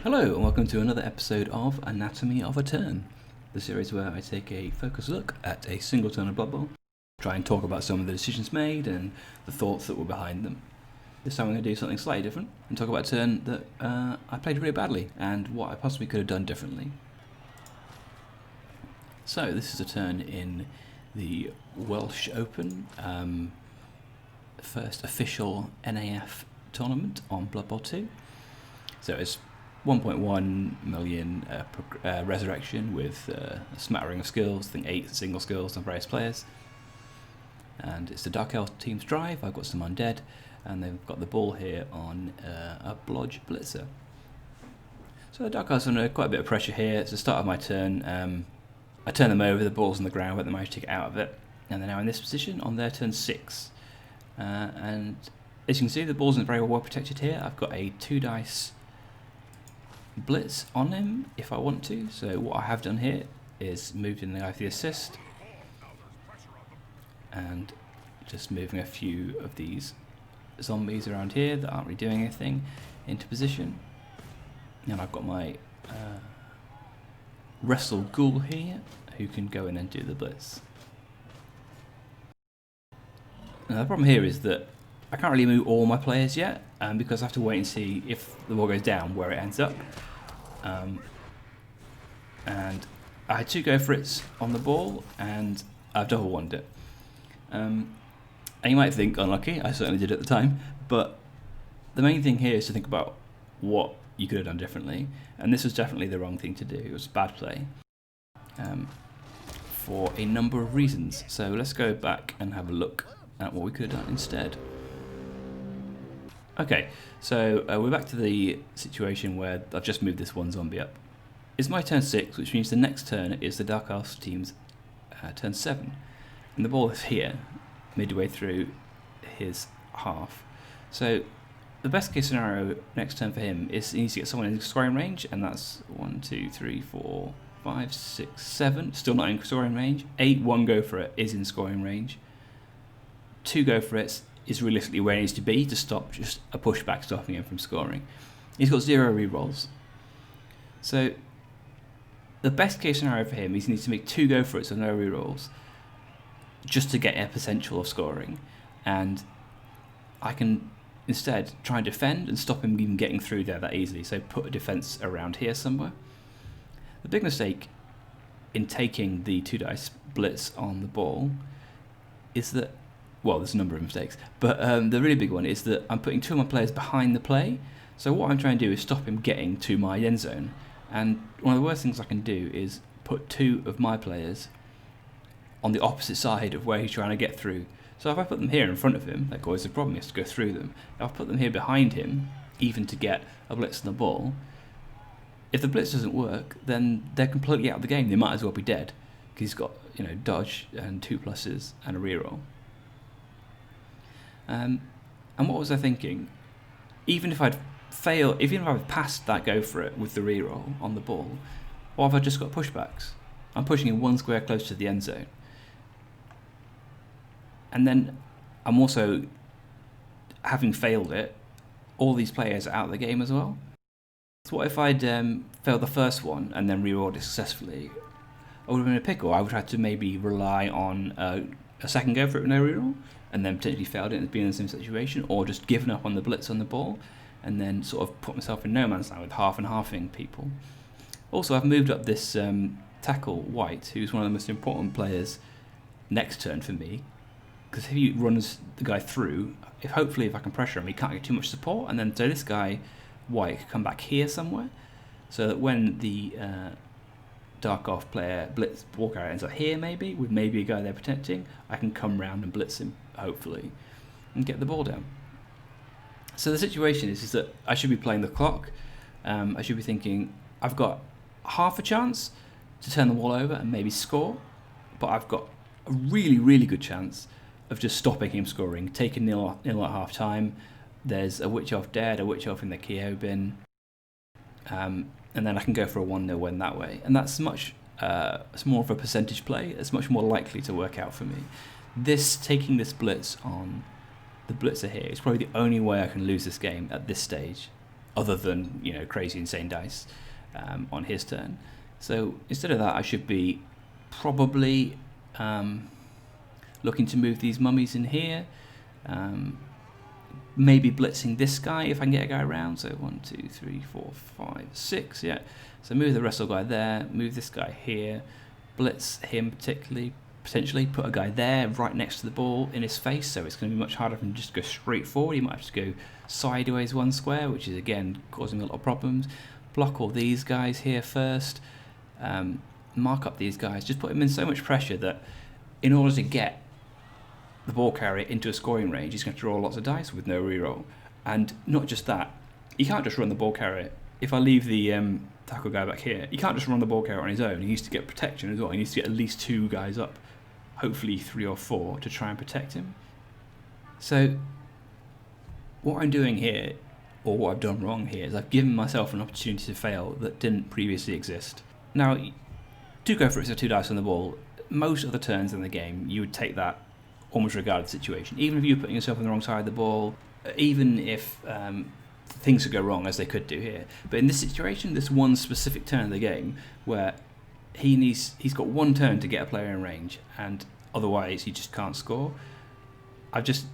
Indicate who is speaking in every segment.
Speaker 1: Hello and welcome to another episode of Anatomy of a Turn, the series where I take a focused look at a single turn of Blood Bowl, try and talk about some of the decisions made and the thoughts that were behind them. This time I'm going to do something slightly different and talk about a turn that I played really badly and what I possibly could have done differently. So this is a turn in the Welsh Open, first official NAF tournament on Blood Bowl 2. So it's 1.1 million resurrection with a smattering of skills, I think 8 single skills on various players. And it's the Dark Elf team's drive. I've got some undead, and they've got the ball here on a Blodge Blitzer. So the Dark Elves are under quite a bit of pressure here. It's the start of my turn. I turn them over, the ball's on the ground, but they manage to get out of it. And they're now in this position on their turn 6. And as you can see, the ball's not very well protected here. I've got a 2 dice blitz on him if I want to. So what I have done here is moved in the guy for the assist and just moving a few of these zombies around here that aren't really doing anything into position. And I've got my Wrestle Ghoul here who can go in and do the blitz. Now the problem here is that I can't really move all my players yet because I have to wait and see if the ball goes down where it ends up. And I had 2 go for it's on the ball and I've double won it. And you might think unlucky, I certainly did at the time, but the main thing here is to think about what you could have done differently, and this was definitely the wrong thing to do. It was bad play for a number of reasons. So let's go back and have a look at what we could have done instead. Okay, so we're back to the situation where I've just moved this 1 zombie up. It's my turn 6, which means the next turn is the Dark Elf team's turn 7. And the ball is here, midway through his half. So the best case scenario next turn for him is he needs to get someone in scoring range, and that's 1, 2, 3, 4, 5, 6, 7. Still not in scoring range. 8, 1 go for it is in scoring range. 2 go for it is realistically where he needs to be to stop just a pushback stopping him from scoring. He's got 0 rerolls. So the best case scenario for him is he needs to make 2 go for it, so no rerolls, just to get a potential of scoring. And I can instead try and defend and stop him even getting through there that easily. So put a defense around here somewhere. The big mistake in taking the 2 dice blitz on the ball is that, well, there's a number of mistakes, but the really big one is that I'm putting 2 of my players behind the play. So what I'm trying to do is stop him getting to my end zone. And one of the worst things I can do is put 2 of my players on the opposite side of where he's trying to get through. So if I put them here in front of him, that always the problem, he has to go through them. If I put them here behind him, even to get a blitz on the ball, if the blitz doesn't work, then they're completely out of the game. They might as well be dead because he's got, dodge and 2 pluses and a reroll. And what was I thinking? Even if I'd passed that go for it with the reroll on the ball, what if I just got pushbacks? I'm pushing him 1 square close to the end zone. And then I'm also, having failed it, all these players are out of the game as well. So what if I'd failed the first one and then rerolled it successfully? I would have been in a pickle. I would have had to maybe rely on a second go for it with no reroll, and then potentially failed it and been in the same situation, or just given up on the blitz on the ball, and then sort of put myself in no man's land with half and halving people. Also, I've moved up this tackle White, who's one of the most important players next turn for me, because if he runs the guy through, hopefully if I can pressure him, he can't get too much support, and then so this guy White can come back here somewhere, so that when the Dark Elf player blitz ball carrier ends up here, maybe with maybe a guy there protecting, I can come round and blitz him, hopefully, and get the ball down. So the situation is that I should be playing the clock. I should be thinking I've got half a chance to turn the ball over and maybe score, but I've got a really, really good chance of just stopping him scoring, taking nil at half time. There's a Witch Elf dead, a Witch Elf in the Keo bin, and then I can go for a 1-0 win that way. And that's it's more of a percentage play. It's much more likely to work out for me. Taking this blitz on the blitzer here is probably the only way I can lose this game at this stage. other than, you know, crazy insane dice on his turn. So instead of that, I should be probably looking to move these mummies in here. Maybe blitzing this guy if I can get a guy around. So 1, 2, 3, 4, 5, 6. Yeah. So move the wrestle guy there. Move this guy here. Blitz him potentially put a guy there right next to the ball in his face. So it's going to be much harder for him to just go straight forward. He might have to go sideways one square, which is again causing a lot of problems. Block all these guys here first. Mark up these guys. Just put him in so much pressure that in order to get the ball carrier into a scoring range, he's going to roll lots of dice with no reroll. And not just that, you can't just run the ball carrier. If I leave the tackle guy back here, you can't just run the ball carrier on his own. He needs to get protection as well. He needs to get at least 2 guys up, hopefully 3 or 4, to try and protect him. So what I'm doing here, or what I've done wrong here, is I've given myself an opportunity to fail that didn't previously exist. Now, do go for it, so 2 dice on the ball. Most of the turns in the game, you would take that almost regardless of the situation. Even if you're putting yourself on the wrong side of the ball, even if things could go wrong, as they could do here. But in this situation, this one specific turn of the game, where he's got 1 turn to get a player in range, and otherwise he just can't score, I've just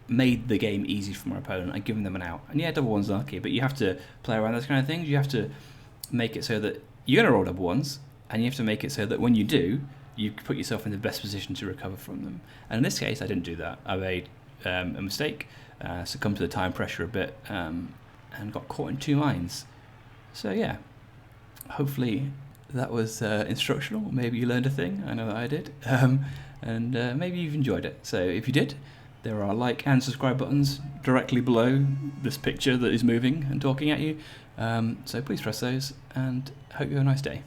Speaker 1: made the game easy for my opponent and given them an out. And yeah, double one's lucky, but you have to play around those kind of things. You have to make it so that you're going to roll double ones, and you have to make it so that when you do, you put yourself in the best position to recover from them. And in this case, I didn't do that. I made a mistake, succumbed to the time pressure a bit, and got caught in 2 minds. So yeah, hopefully that was instructional. Maybe you learned a thing. I know that I did. And maybe you've enjoyed it. So if you did, there are like and subscribe buttons directly below this picture that is moving and talking at you. So please press those, and hope you have a nice day.